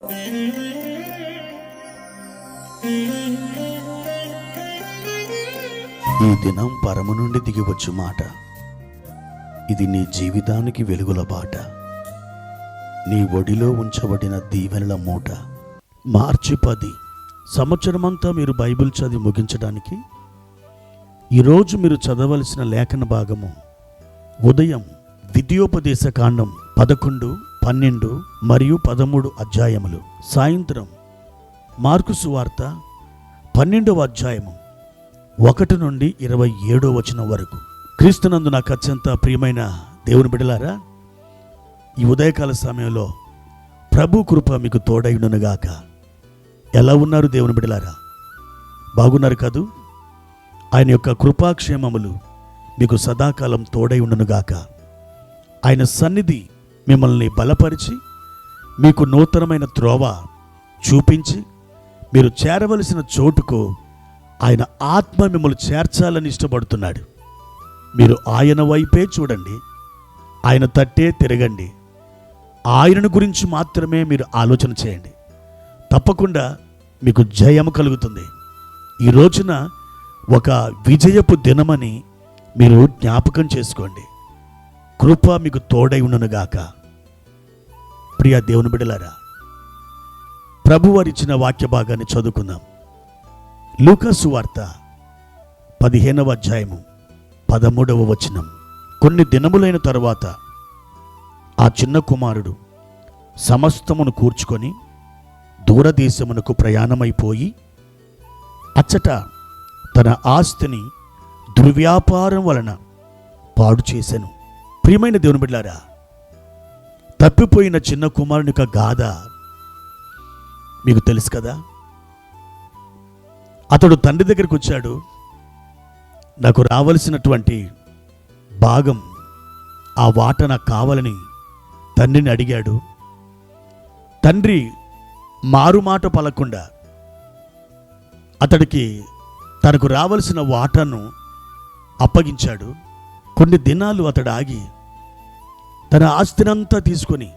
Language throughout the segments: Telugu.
ఈ దినం పరము నుండి దిగివచ్చు మాట. ఇది నీ జీవితానికి వెలుగుల బాట. నీ ఒడిలో ఉంచబడిన దీవెనల మూట. మార్చి 10 సంవత్సరమంతా మీరు బైబిల్ చదివి ముగించడానికి ఈరోజు మీరు చదవలసిన లేఖన భాగము ఉదయం విద్యోపదేశ కాండం 11, 12 మరియు 13 అధ్యాయములు. సాయంత్రం మార్కు సువార్త 12వ అధ్యాయము 1 నుండి 27వ వచనం వరకు. క్రీస్తునందు నాకు అత్యంత ప్రియమైన దేవుని బిడ్డలారా, ఈ ఉదయకాల సమయంలో ప్రభు కృప మీకు తోడైయుండునుగాక. ఎలా ఉన్నారు దేవుని బిడ్డలారా? బాగున్నారు కదూ? ఆయన యొక్క కృపాక్షేమములు మీకు సదాకాలం తోడై ఉండునుగాక. ఆయన సన్నిధి మిమ్మల్ని బలపరిచి మీకు నూతనమైన త్రోవ చూపించి మీరు చేరవలసిన చోటుకు ఆయన ఆత్మ మిమ్మల్ని చేర్చాలని ఇష్టపడుతున్నాడు. మీరు ఆయన వైపే చూడండి, ఆయన తట్టే తిరగండి, ఆయనను గురించి మాత్రమే మీరు ఆలోచన చేయండి. తప్పకుండా మీకు జయం కలుగుతుంది. ఈ రోజున ఒక విజయపు దినమని మీరు జ్ఞాపకం చేసుకోండి. కృప మీకు తోడై ఉండునుగాక. ప్రియ దేవుని బిడ్డలారా, ప్రభువారు ఇచ్చిన వాక్య భాగాన్ని చదువుకుందాం. లూకా సువార్త 15వ అధ్యాయము 13వ వచనం. కొన్ని దినములైన తరువాత ఆ చిన్న కుమారుడు సమస్తమును కూర్చుకొని దూరదేశమునకు ప్రయాణమైపోయి అచ్చట తన ఆస్తిని దుర్వ్యాపారం వలన పాడు చేసెను. ప్రియమైన దేవుని బిడ్డలారా, తప్పిపోయిన చిన్న కుమారుని యొక్క గాథ మీకు తెలుసు కదా. అతడు తండ్రి దగ్గరికి వచ్చాడు. నాకు రావలసినటువంటి భాగం, ఆ వాట నాకు కావాలని తండ్రిని అడిగాడు. తండ్రి మారుమాట పలకుండా అతడికి తనకు రావలసిన వాటాను అప్పగించాడు. కొన్ని దినాలు అతడు ఆగి తన ఆస్తినంతా తీసుకొని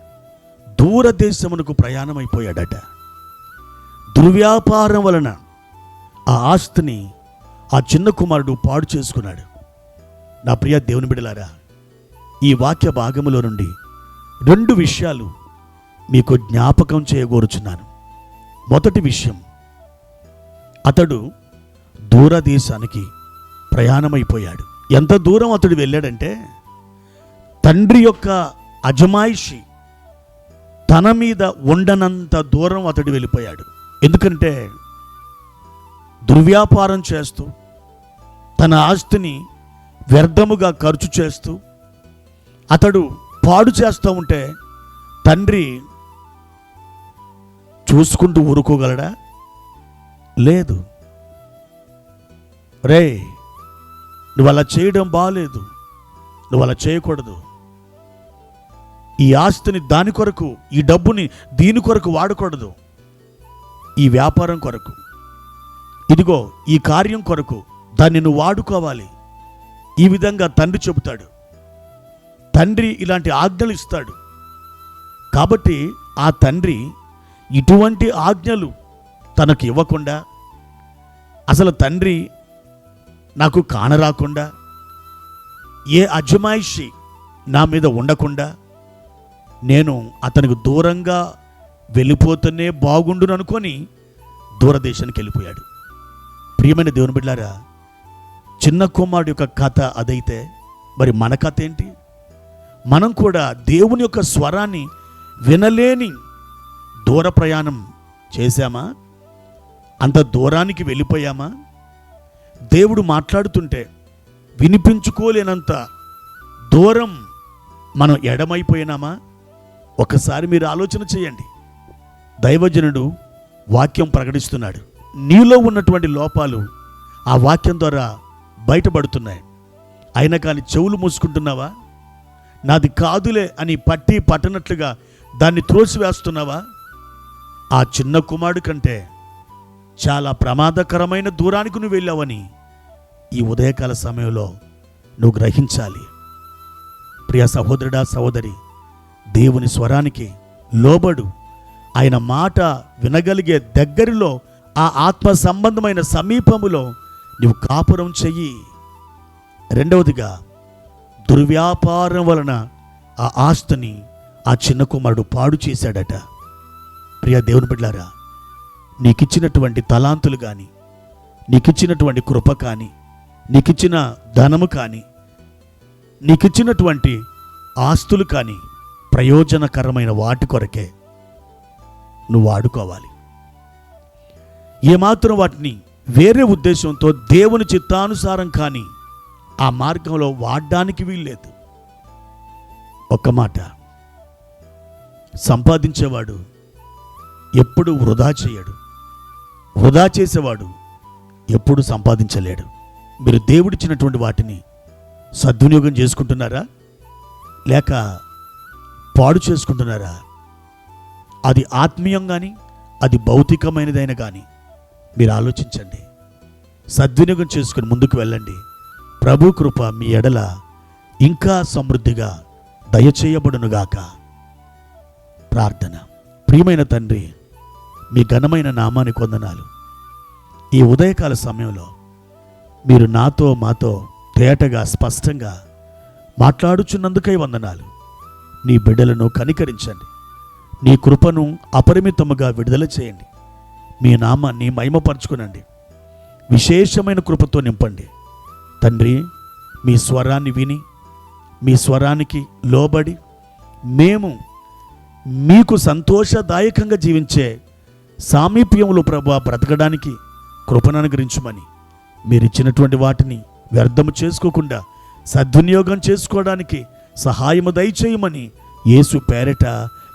దూరదేశమునకు ప్రయాణమైపోయాడట. దుర్వ్యాపారం వలన ఆ ఆస్తిని ఆ చిన్న కుమారుడు పాడు చేసుకున్నాడు. నా ప్రియ దేవుని బిడ్డలారా, ఈ వాక్య భాగములో నుండి 2 విషయాలు మీకు జ్ఞాపకం చేయగోరుచున్నాను. మొదటి విషయం, అతడు దూరదేశానికి ప్రయాణమైపోయాడు. ఎంత దూరం అతడు వెళ్ళాడంటే, తండ్రి యొక్క అజమాయిషి తన మీద ఉండనంత దూరం అతడు వెళ్ళిపోయాడు. ఎందుకంటే దుర్వ్యాపారం చేస్తూ తన ఆస్తిని వ్యర్థముగా ఖర్చు చేస్తూ అతడు పాడు చేస్తూ ఉంటే తండ్రి చూసుకుంటూ ఊరుకోగలడా? లేదు. రే, నువ్వు అలా చేయడం బాలేదు, నువ్వు అలా చేయకూడదు, ఈ ఆస్తిని దాని కొరకు, ఈ డబ్బుని దీని కొరకు వాడకూడదు, ఈ వ్యాపారం కొరకు, ఇదిగో ఈ కార్యం కొరకు దాన్ని నువ్వు వాడుకోవాలి. ఈ విధంగా తండ్రి చెబుతాడు. తండ్రి ఇలాంటి ఆజ్ఞలు ఇస్తాడు. కాబట్టి ఆ తండ్రి ఇటువంటి ఆజ్ఞలు తనకు ఇవ్వకుండా, అసలు తండ్రి నాకు కానరాకుండా, ఏ అజమాయిషి నా మీద ఉండకుండా నేను అతనికి దూరంగా వెళ్ళిపోతూనే బాగుండును అనుకొని దూరదేశానికి వెళ్ళిపోయాడు. ప్రియమైన దేవుని బిడ్డలారా, చిన్న కుమారుడు యొక్క కథ అదైతే మరి మన కథ ఏంటి? మనం కూడా దేవుని యొక్క స్వరాన్ని వినలేని దూర ప్రయాణం చేశామా? అంత దూరానికి వెళ్ళిపోయామా? దేవుడు మాట్లాడుతుంటే వినిపించుకోలేనంత దూరం మనం ఎడమైపోయినామా? ఒకసారి మీరు ఆలోచన చేయండి. దైవజనుడు వాక్యం ప్రకటిస్తున్నాడు. నీలో ఉన్నటువంటి లోపాలు ఆ వాక్యం ద్వారా బయటపడుతున్నాయి. అయినా కానీ చెవులు మూసుకుంటున్నావా? నాది కాదులే అని పట్టి పట్టనట్లుగా దాన్ని త్రోసివేస్తున్నావా? ఆ చిన్న కుమారుడు కంటే చాలా ప్రమాదకరమైన దూరానికి నువ్వు వెళ్ళావని ఈ ఉదయకాల సమయంలో నువ్వు గ్రహించాలి. ప్రియ సహోదరుడా, సహోదరి, దేవుని స్వరానికి లోబడు. ఆయన మాట వినగలిగే దగ్గరలో, ఆ ఆత్మ సంబంధమైన సమీపములో నీవు కాపురం చెయ్యి. రెండవదిగా, దుర్వ్యాపారం వలన ఆ ఆస్తిని ఆ చిన్న కుమారుడు పాడు చేశాడట. ప్రియ దేవుని బిడ్డలారా, నీకిచ్చినటువంటి తలాంతులు కానీ, నీకిచ్చినటువంటి కృప కానీ, నీకిచ్చిన ధనము కానీ, నీకిచ్చినటువంటి ఆస్తులు కానీ ప్రయోజనకరమైన వాటి కొరకే నువ్వు వాడుకోవాలి. ఏమాత్రం వాటిని వేరే ఉద్దేశంతో దేవుని చిత్తానుసారం కానీ ఆ మార్గంలో వాడడానికి వీల్లేదు. ఒక్క మాట, సంపాదించేవాడు ఎప్పుడు వృధా చేయడు, వృధా చేసేవాడు ఎప్పుడు సంపాదించలేడు. మీరు దేవుడిచ్చినటువంటి వాటిని సద్వినియోగం చేసుకుంటున్నారా, లేక పాడు చేసుకుంటున్నారా? అది ఆత్మీయం కానీ, అది భౌతికమైనదైనా కానీ మీరు ఆలోచించండి. సద్వినియోగం చేసుకుని ముందుకు వెళ్ళండి. ప్రభు కృప మీ ఎడల ఇంకా సమృద్ధిగా దయచేయబడునుగాక. ప్రార్థన. ప్రియమైన తండ్రి, మీ ఘనమైన నామానికి వందనాలు. ఈ ఉదయకాల సమయంలో మీరు నాతో మాతో తేటగా స్పష్టంగా మాట్లాడుచున్నందుకై వందనాలు. నీ బిడ్డలను కనికరించండి, నీ కృపను అపరిమితముగా విడుదల చేయండి. మీ నామాన్ని మహిమపరచుకునండి, విశేషమైన కృపతో నింపండి. తండ్రి, మీ స్వరాన్ని విని, మీ స్వరానికి లోబడి మేము మీకు సంతోషదాయకంగా జీవించే సామీప్యంలో ప్రభువా బ్రతకడానికి కృపను అనుగ్రహించమని, మీరిచ్చినటువంటి వాటిని వ్యర్థము చేసుకోకుండా సద్వినియోగం చేసుకోవడానికి సహాయము దయచేయమని యేసు పేరట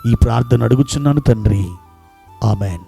ఈ ప్రార్థన అడుగుచున్నాను తండ్రి. ఆమెన్.